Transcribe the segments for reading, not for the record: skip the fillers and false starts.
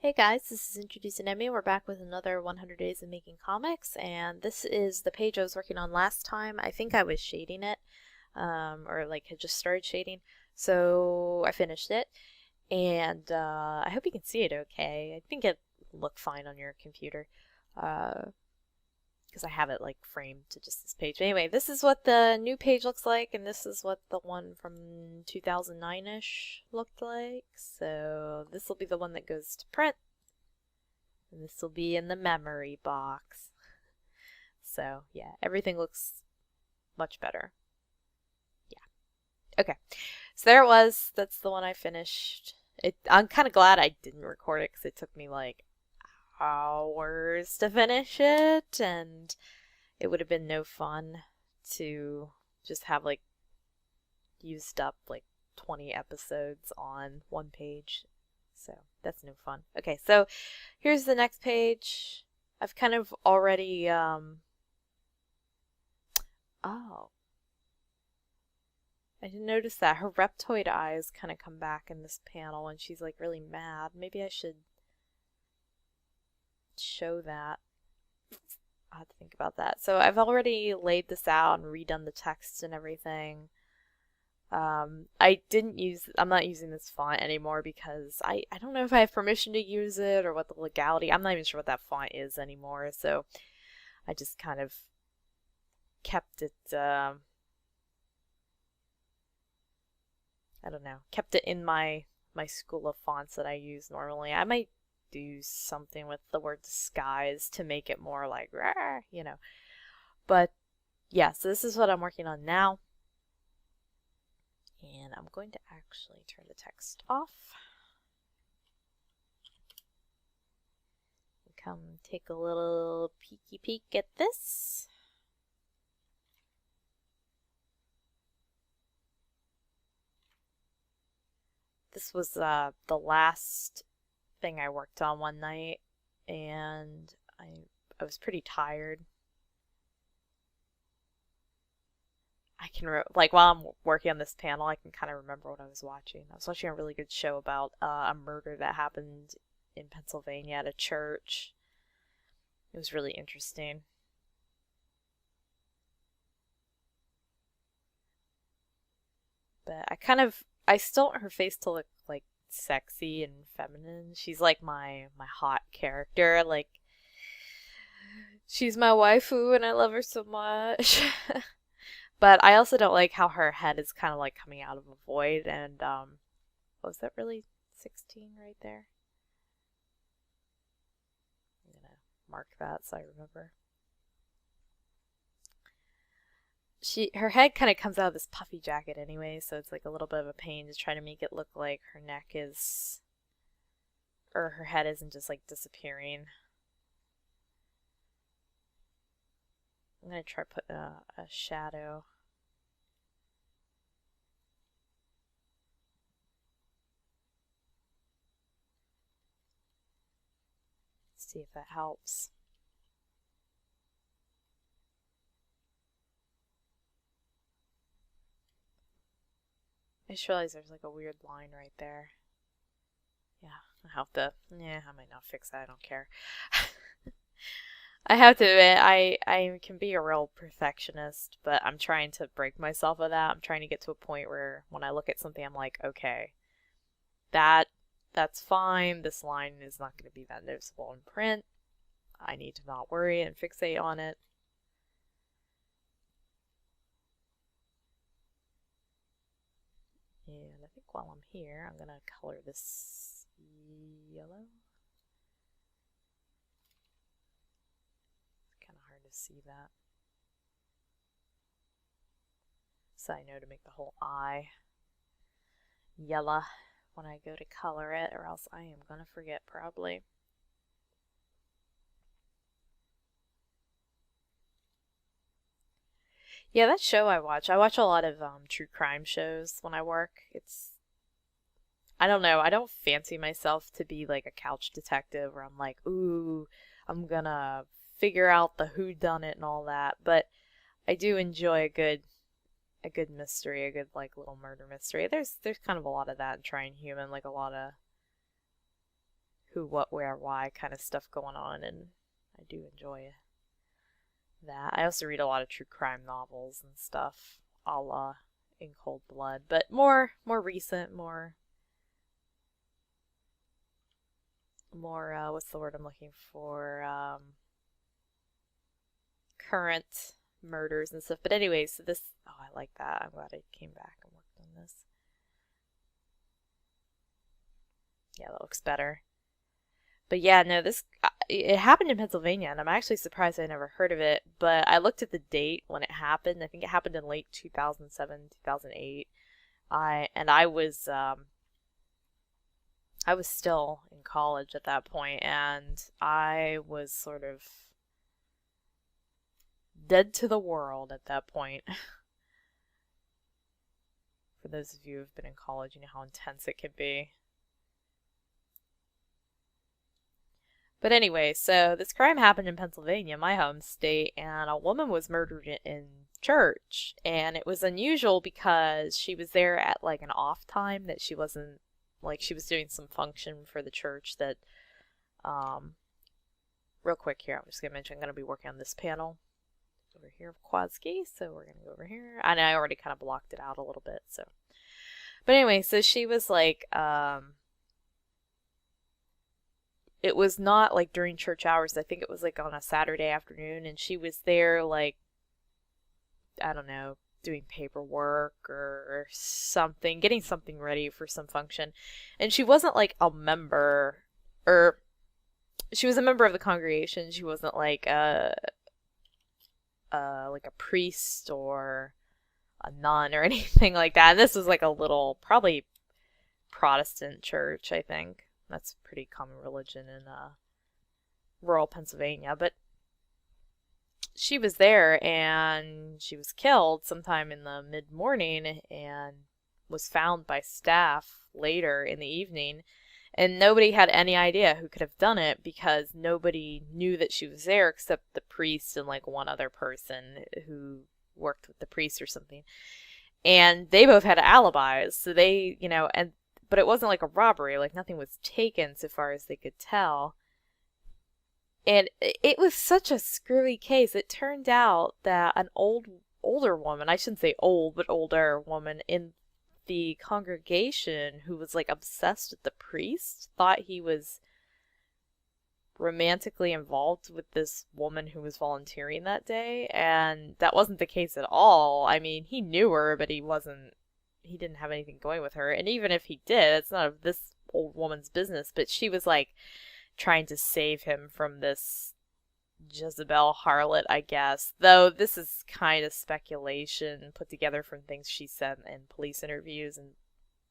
Hey guys, this is Introducing Emmy. We're back with another 100 Days of Making Comics, and this is the page I was working on last time. I think I was shading it, or like had just started shading, so I finished it, and I hope you can see it okay. I think it looked fine on your computer, because I have it like framed to just this page. But anyway, this is what the new page looks like, and this is what the one from 2009-ish looked like. So this will be the one that goes to print, and this will be in the memory box. So yeah, everything looks much better. Yeah. Okay. So there it was. That's the one I finished. I'm kind of glad I didn't record it because it took me like hours to finish it, and it would have been no fun to just have like used up like 20 episodes on one page. So that's no fun. Okay, so here's the next page. I've kind of already oh, I didn't notice that her reptoid eyes kind of come back in this panel and she's like really mad. Maybe I should show that. I'll have to think about that. So I've already laid this out and redone the text and everything. I'm not using this font anymore because I don't know if I have permission to use it or what the legality. I'm not even sure what that font is anymore. So I just kind of kept it, I don't know, kept it in my school of fonts that I use normally. I might do something with the word disguise to make it more like, rah, you know. But yeah, so this is what I'm working on now. And I'm going to actually turn the text off. Come take a little peeky peek at this. This was the last thing I worked on one night, and I was pretty tired. I can like while I'm working on this panel, I can kind of remember what I was watching. I was watching a really good show about a murder that happened in Pennsylvania at a church. It was really interesting. But I still want her face to look like sexy and feminine. She's like my hot character. Like, she's my waifu and I love her so much. But I also don't like how her head is kind of like coming out of a void, and was that really 16 right there? I'm gonna mark that so I remember. Her head kind of comes out of this puffy jacket anyway, so it's like a little bit of a pain to try to make it look like her neck is, or her head isn't just like disappearing. I'm gonna try put a shadow. See if that helps. I just realized there's like a weird line right there. Yeah, I might not fix that, I don't care. I have to admit, I can be a real perfectionist, but I'm trying to break myself of that. I'm trying to get to a point where when I look at something, I'm like, okay, that's fine. This line is not going to be that noticeable in print. I need to not worry and fixate on it. And I think while I'm here, I'm going to color this yellow. See that. So I know to make the whole eye yellow when I go to color it, or else I am gonna forget probably. Yeah, that show I watch a lot of true crime shows when I work. I don't know, I don't fancy myself to be like a couch detective where I'm like, ooh, I'm gonna figure out the whodunit and all that, but I do enjoy a good mystery, a good like little murder mystery. There's kind of a lot of that in Trying Human, like a lot of who, what, where, why kind of stuff going on, and I do enjoy that. I also read a lot of true crime novels and stuff, a la In Cold Blood, but more recent, more what's the word I'm looking for? Current murders and stuff. But anyway, so this, oh, I like that. I'm glad I came back and worked on this. Yeah, that looks better. But yeah, no, this, it happened in Pennsylvania, and I'm actually surprised I never heard of it. But I looked at the date when it happened. I think it happened in late 2007, 2008. I was still in college at that point, and I was sort of dead to the world at that point. For those of you who've been in college, you know how intense it can be. But anyway, so this crime happened in Pennsylvania, my home state, and a woman was murdered in church. And it was unusual because she was there at like an off time, that she wasn't, like, she was doing some function for the church that, real quick here, I'm just going to mention I'm going to be working on this panel over here of Quadski, so we're going to go over here. And I already kind of blocked it out a little bit, so. But anyway, so she was like, it was not like during church hours. I think it was like on a Saturday afternoon, and she was there like, I don't know, doing paperwork or something, getting something ready for some function. And she wasn't like a member, or she was a member of the congregation. She wasn't like a priest or a nun or anything like that. And this was like a little, probably Protestant church, I think. That's a pretty common religion in rural Pennsylvania. But she was there, and she was killed sometime in the mid-morning and was found by staff later in the evening. And nobody had any idea who could have done it, because nobody knew that she was there except the priest and like one other person who worked with the priest or something. And they both had alibis, so they, you know, but it wasn't like a robbery, like nothing was taken so far as they could tell. And it was such a screwy case. It turned out that an older woman, I shouldn't say old, but older woman in the congregation, who was like obsessed with the priest, thought he was romantically involved with this woman who was volunteering that day, and that wasn't the case at all. I mean, he knew her, but he didn't have anything going with her. And even if he did, it's none of this old woman's business. But she was like trying to save him from this Jezebel harlot, I guess. Though this is kind of speculation put together from things she said in police interviews, and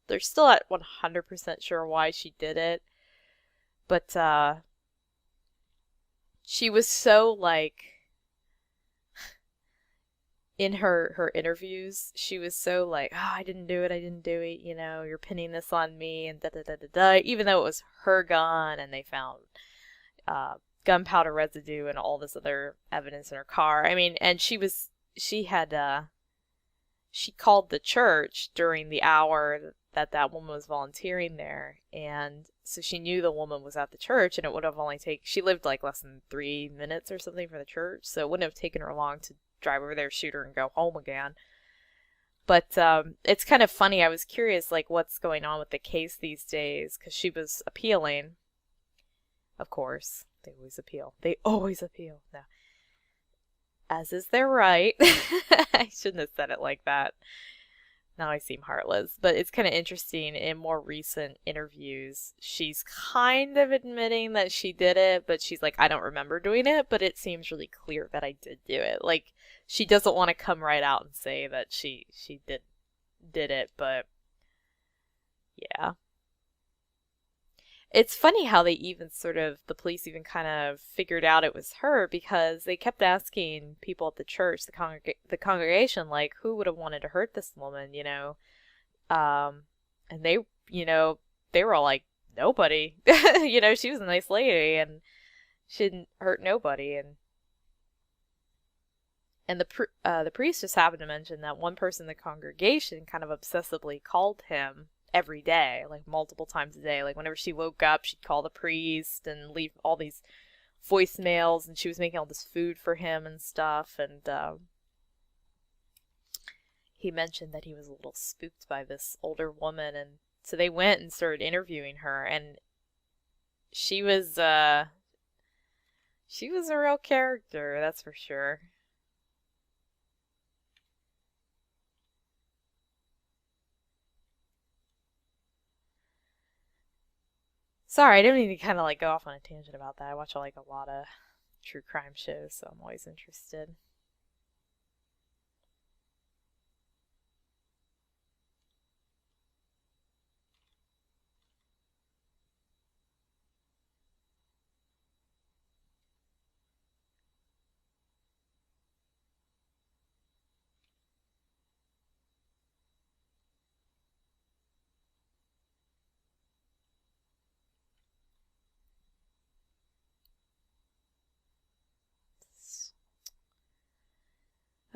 they're still not 100% sure why she did it. But she was so like, in her interviews, she was so like, oh, I didn't do it, you know, you're pinning this on me, and da da da da da, even though it was her gun, and they found gunpowder residue and all this other evidence in her car. I mean, and she called the church during the hour that woman was volunteering there, and so she knew the woman was at the church, and it would have only she lived like less than 3 minutes or something from the church, so it wouldn't have taken her long to drive over there, shoot her, and go home again. But it's kind of funny. I was curious, like, what's going on with the case these days, because she was appealing. Of course, they always appeal. No, as is their right. I shouldn't have said it like that. Now I seem heartless. But it's kind of interesting. In more recent interviews, she's kind of admitting that she did it, but she's like, I don't remember doing it, but it seems really clear that I did do it. Like, she doesn't want to come right out and say that she did it, but yeah. It's funny how they even the police even kind of figured out it was her, because they kept asking people at the church, the congregation, like, who would have wanted to hurt this woman, you know? And they, you know, they were all like, nobody. You know, she was a nice lady, and she didn't hurt nobody. And the priest just happened to mention that one person in the congregation kind of obsessively called him every day, like multiple times a day. Like whenever she woke up, she'd call the priest and leave all these voicemails, and she was making all this food for him and stuff. And he mentioned that he was a little spooked by this older woman, and so they went and started interviewing her, and she was a real character, that's for sure. Sorry, I didn't mean to kind of like go off on a tangent about that. I watch like a lot of true crime shows, so I'm always interested.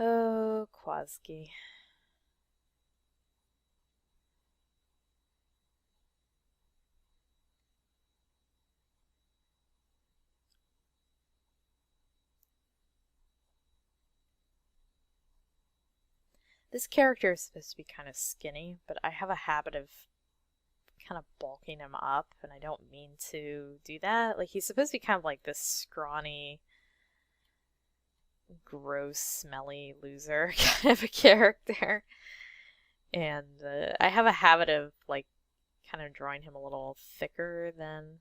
Oh, Kwasky. This character is supposed to be kind of skinny, but I have a habit of kind of bulking him up, and I don't mean to do that. Like, he's supposed to be kind of like this scrawny, gross, smelly loser kind of a character. And I have a habit of, like, kind of drawing him a little thicker than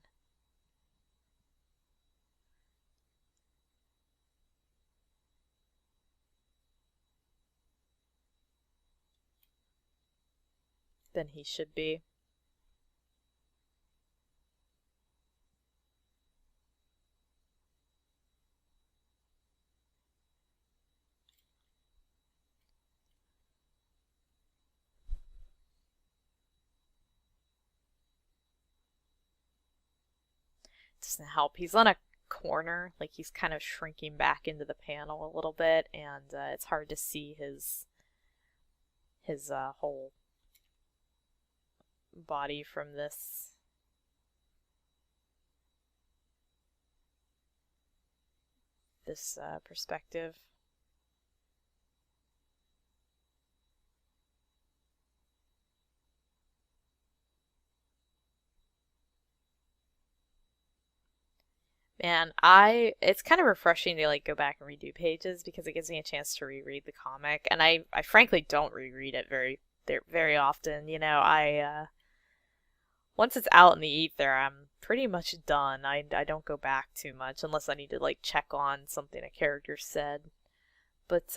he should be. Doesn't help. He's on a corner, like he's kind of shrinking back into the panel a little bit, and it's hard to see his whole body from this perspective. Man, it's kind of refreshing to like go back and redo pages because it gives me a chance to reread the comic, and I frankly don't reread it very often. You know, I once it's out in the ether, I'm pretty much done. I don't go back too much unless I need to like check on something a character said. But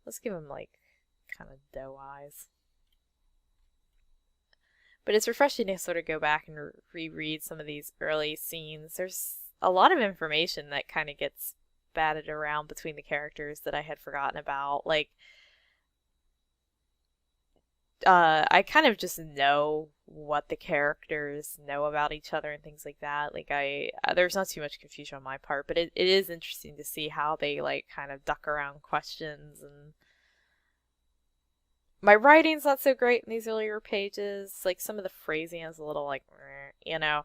let's give him like kind of doe eyes. But it's refreshing to sort of go back and reread some of these early scenes. There's a lot of information that kind of gets batted around between the characters that I had forgotten about. Like, I kind of just know what the characters know about each other and things like that. Like, there's not too much confusion on my part, but it is interesting to see how they, like, kind of duck around questions. And my writing's not so great in these earlier pages. Like, some of the phrasing is a little, like, you know.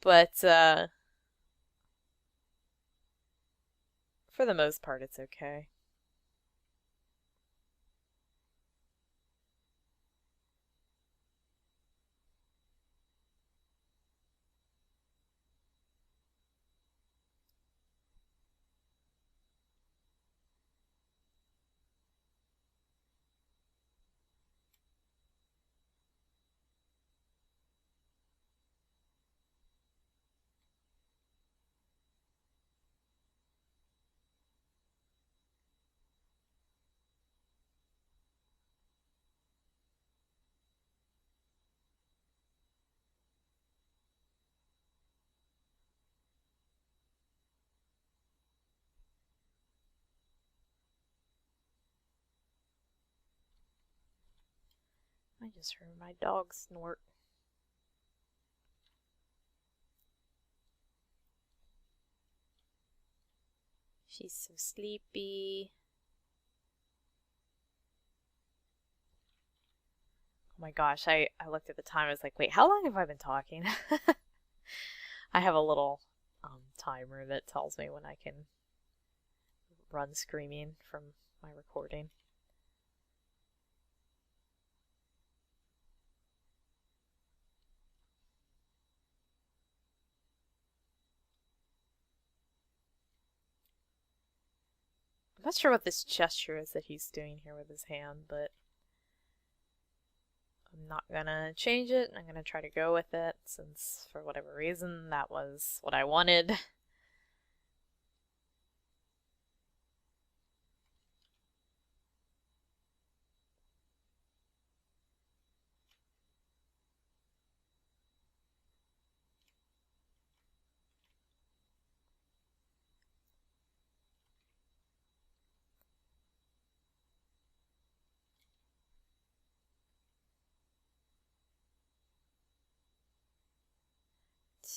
But, for the most part, it's okay. I just heard my dog snort. She's so sleepy. Oh my gosh, I looked at the time. I was like, wait, how long have I been talking? I have a little timer that tells me when I can run screaming from my recording. I'm not sure what this gesture is that he's doing here with his hand, but I'm not gonna change it. I'm gonna try to go with it since, for whatever reason, that was what I wanted.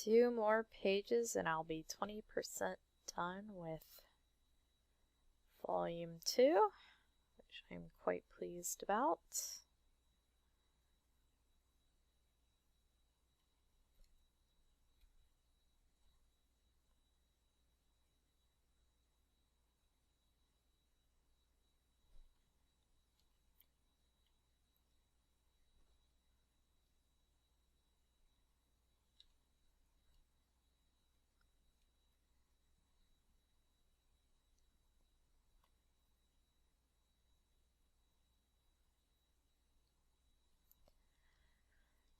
Two more pages and I'll be 20% done with volume 2, which I'm quite pleased about.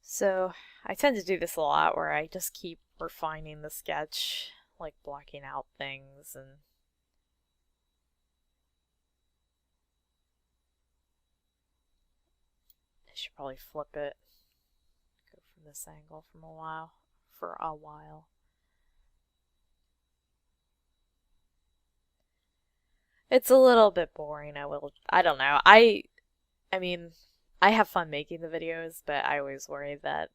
So I tend to do this a lot where I just keep refining the sketch, like blocking out things and I should probably flip it. Go from this angle for a while. It's a little bit boring, I don't know. I mean, I have fun making the videos, but I always worry that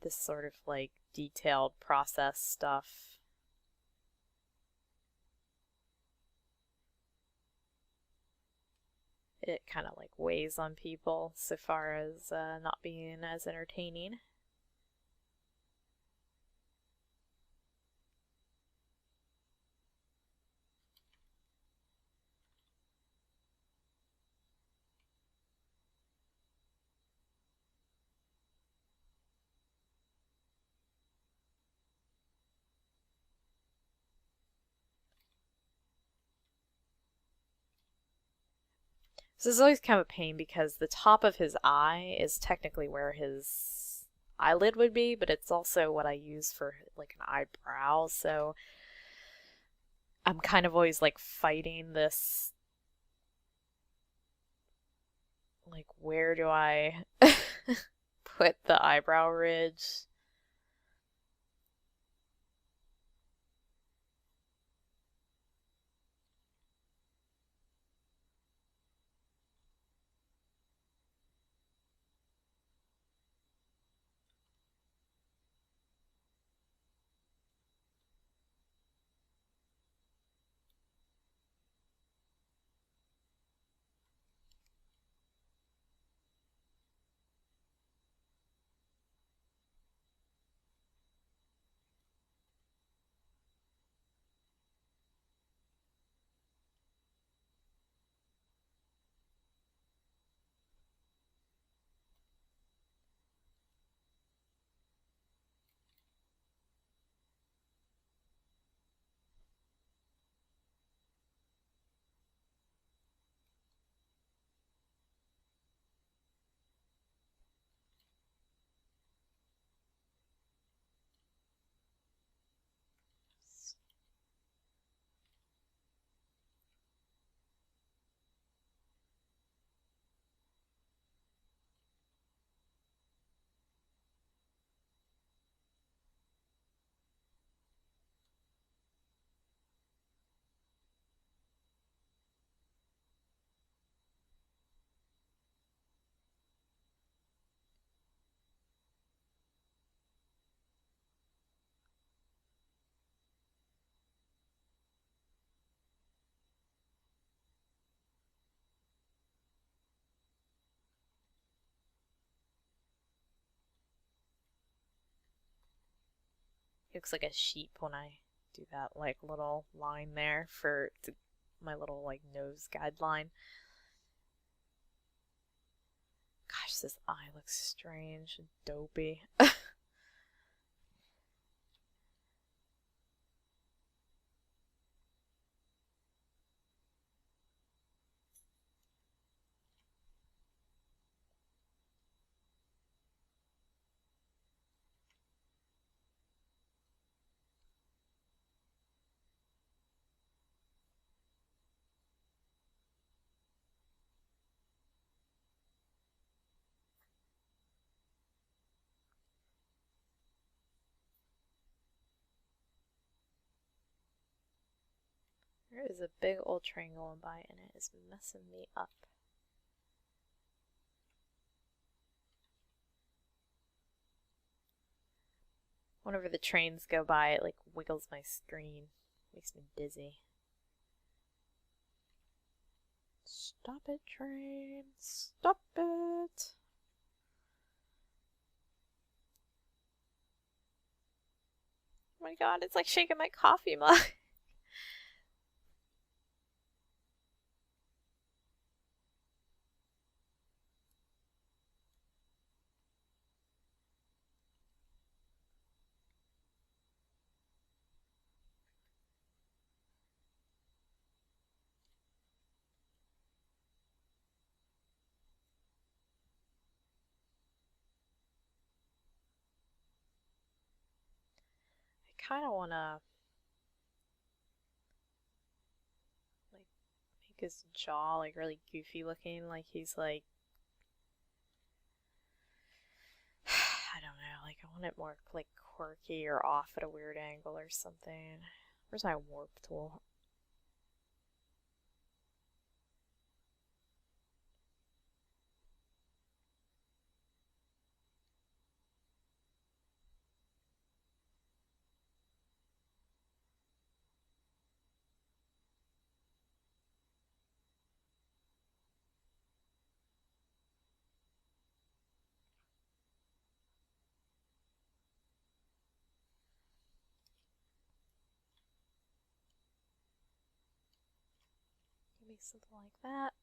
this sort of like detailed process stuff it kind of like weighs on people so far as not being as entertaining. So this is always kind of a pain because the top of his eye is technically where his eyelid would be, but it's also what I use for like an eyebrow, so I'm kind of always like fighting this, like where do I put the eyebrow ridge? He looks like a sheep when I do that like little line there for my little like nose guideline. Gosh, this eye looks strange and dopey. There is a big old triangle on by and it is messing me up. Whenever the trains go by, it like wiggles my screen. Makes me dizzy. Stop it, train. Stop it. Oh my god, it's like shaking my coffee mug. I kind of want to like make his jaw like really goofy looking, like he's like I don't know, like I want it more like quirky or off at a weird angle or something. Where's my warp tool? Maybe something like that.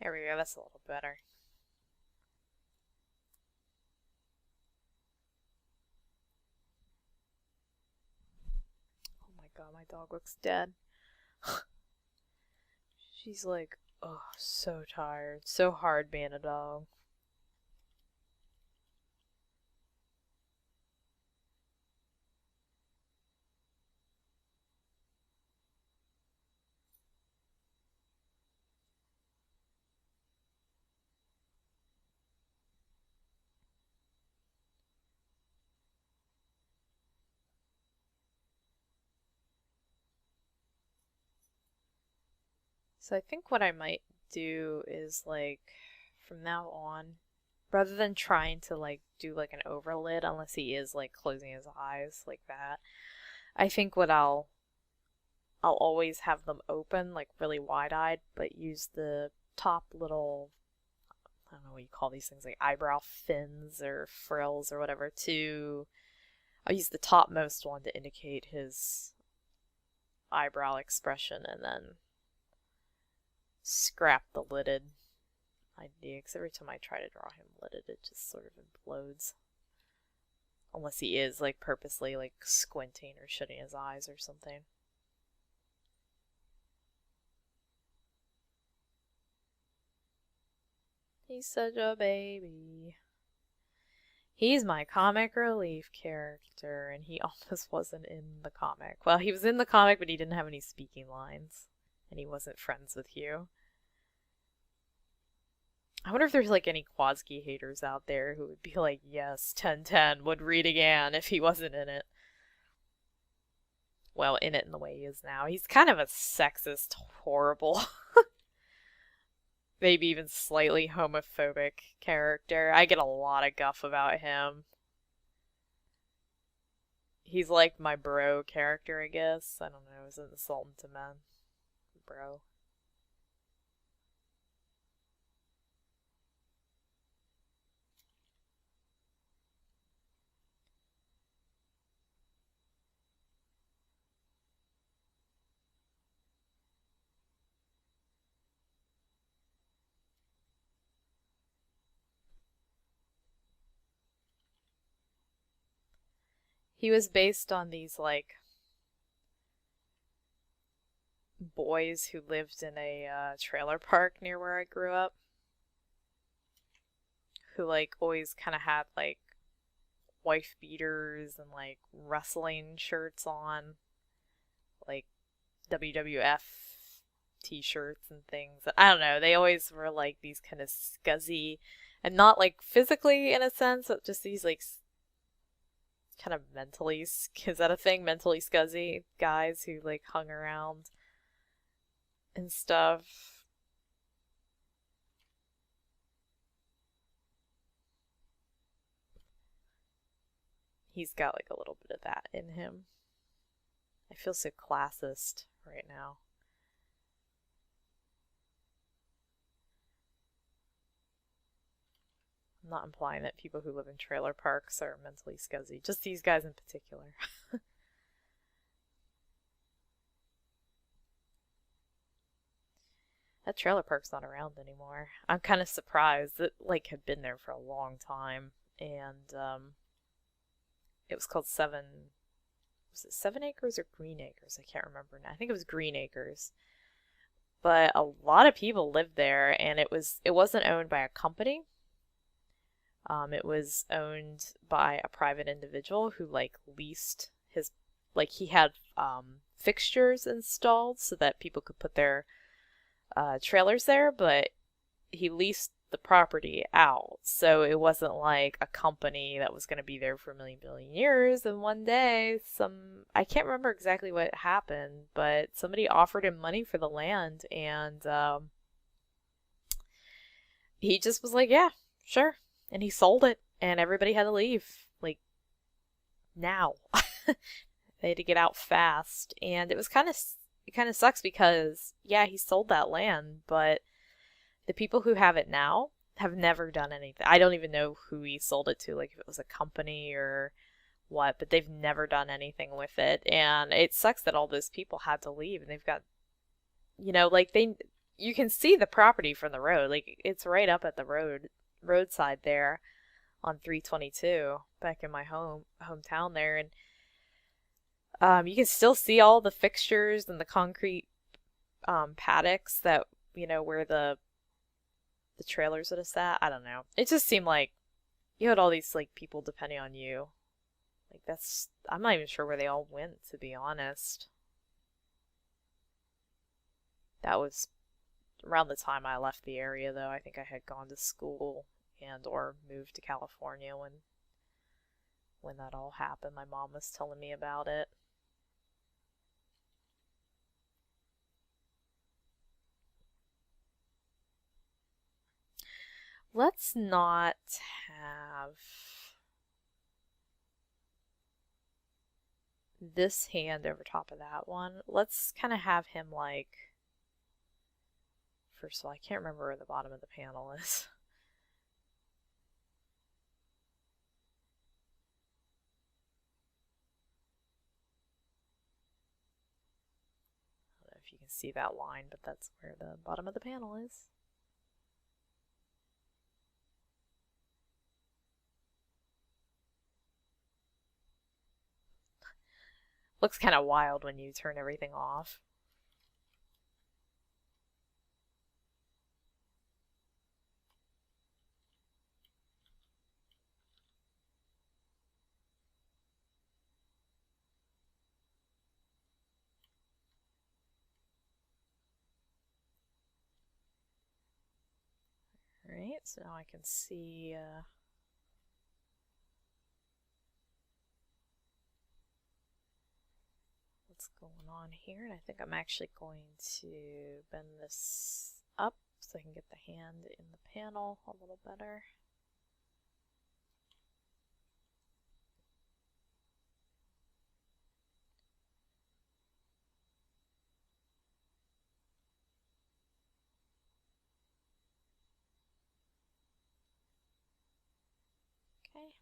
There we go, that's a little better. Oh my god, my dog looks dead. She's like, oh, so tired. So hard being a dog. So I think what I might do is like from now on, rather than trying to like do like an overlid unless he is like closing his eyes like that, I think what I'll always have them open like really wide-eyed, but use the top little, I don't know what you call these things, like eyebrow fins or frills or whatever, to I'll use the topmost one to indicate his eyebrow expression and then scrap the lidded idea, because every time I try to draw him lidded, it just sort of implodes. Unless he is, like, purposely, like, squinting or shutting his eyes or something. He's such a baby. He's my comic relief character, and he almost wasn't in the comic. Well, he was in the comic, but he didn't have any speaking lines, and he wasn't friends with Hugh. I wonder if there's like any Quadzki haters out there who would be like, yes, 1010 would read again if he wasn't in it. Well, in it in the way he is now. He's kind of a sexist, horrible, maybe even slightly homophobic character. I get a lot of guff about him. He's like my bro character, I guess. I don't know, is it insulting to men? Bro. He was based on these, like, boys who lived in a trailer park near where I grew up. Who, like, always kind of had, like, wife beaters and, like, wrestling shirts on. Like, WWF t-shirts and things. I don't know. They always were, like, these kind of scuzzy, and not, like, physically in a sense, but just these, like, kind of mentally, is that a thing? Mentally scuzzy guys who, like, hung around and stuff. He's got, like, a little bit of that in him. I feel so classist right now. I'm not implying that people who live in trailer parks are mentally scuzzy. Just these guys in particular. That trailer park's not around anymore. I'm kind of surprised. It, like, had been there for a long time. And, it was called was it 7 Acres or Green Acres? I can't remember now. I think it was Green Acres. But a lot of people lived there, and it wasn't owned by a company. It was owned by a private individual who, like, leased his, like, he had fixtures installed so that people could put their trailers there, but he leased the property out, so it wasn't like a company that was going to be there for a million years. And one day, I can't remember exactly what happened, but somebody offered him money for the land, and he just was like, yeah, sure. And he sold it, and everybody had to leave, like, now. They had to get out fast, and it kind of sucks because, yeah, he sold that land, but the people who have it now have never done anything. I don't even know who he sold it to, like if it was a company or what, but they've never done anything with it. And it sucks that all those people had to leave, and they've got, like, you can see the property from the road. Like, it's right up at the roadside there on 322 back in my hometown there. And you can still see all the fixtures and the concrete paddocks that, where the trailers would have sat. I don't know. It just seemed like you had all these, like, people depending on you. Like, I'm not even sure where they all went, to be honest. That was around the time I left the area, though. I think I had gone to school and or moved to California when that all happened. My mom was telling me about it. Let's not have this hand over top of that one. Let's kind of have him, like, first of all, I can't remember where the bottom of the panel is. I don't know if you can see that line, but that's where the bottom of the panel is. Looks kind of wild when you turn everything off. Alright, so now I can see what's going on here. And I think I'm actually going to bend this up so I can get the hand in the panel a little better. Okay.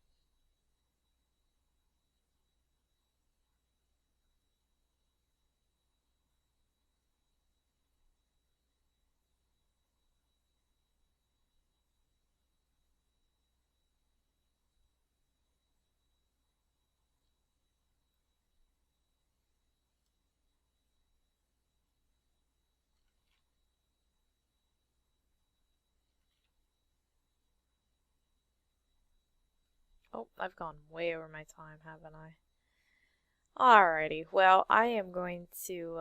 Oh, I've gone way over my time, haven't I? Alrighty, well, I am going to,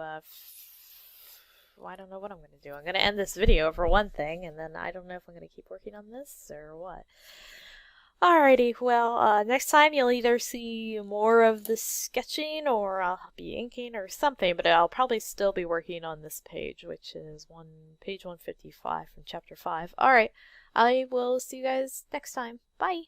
well, I don't know what I'm going to do. I'm going to end this video for one thing, and then I don't know if I'm going to keep working on this or what. Alrighty, well, next time you'll either see more of the sketching or I'll be inking or something, but I'll probably still be working on this page, which is page 155 from chapter 5. Alright, I will see you guys next time. Bye!